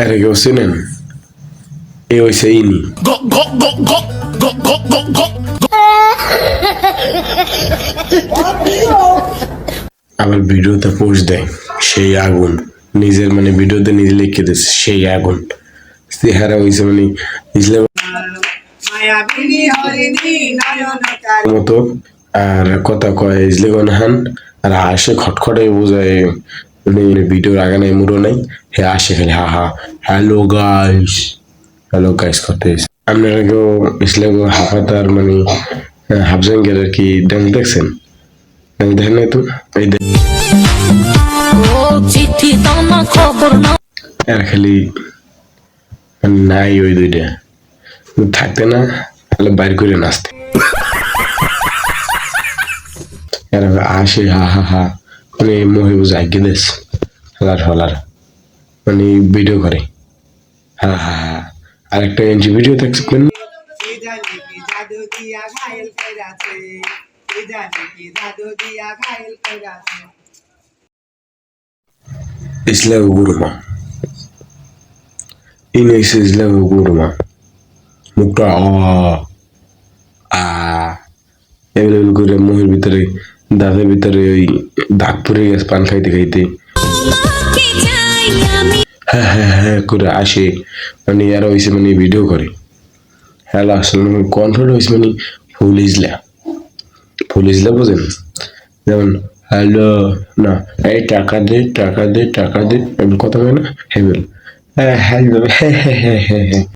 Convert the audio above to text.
এর কেউ চিনেন? এ হইছে ইনি। আবার ভিডিওতে পোস্ট দেয় সেই আগুন, নিজের মানে ভিডিওতে নিজে লিখে দিচ্ছে সেই আগুন। চেহারা হইছে মানে ইসলাম মতো, আর কথা কয় ইসলাম হান, আর হাসে খটখটে বোঝায় মানে ভিডিওর আগে নাই মুড়ো নাই, হে আসে খালি হা হা হ্যালো গাইস করতে। আপনারা কেউ ইসলাম হাফাতার মানে হাফজাঙ্গের আর কি ডান্স দেখছেন? ডান্স দেখেন নাই তো? এই আর খালি নাই ওই দুইটা থাকতে না, তাহলে বাইর করে নাচতে আসে হা হা হা মানে মহিবুজ আগে দেশ হালার হলার মানে ভিডিও করে হা হা হা। আর একটা এনজি ভিডিও দেখবেন ইসলাম গুরুমা, ইংলিশ ইসলাম গুরুমা মুখটা এভেলেবল করে মুখের ভিতরে দাঁতের ভিতরে ওই দাগ পড়ে গেছে পান খাইতে খাইতে হ্যাঁ হ্যাঁ হ্যাঁ করে আসে মানে এরা হয়েছে মানে ভিডিও করে। হ্যালো আসলে কন্ট্রোল হয়েছে মানে ফুল ইজলা বোঝেন? যেমন হ্যালো না, এই টাকা দে টাকা দে টাকা দে, কথা হয় না হেবেল হ্যাঁ হ্যাঁ হ্যাঁ হ্যাঁ হ্যাঁ হ্যাঁ হ্যাঁ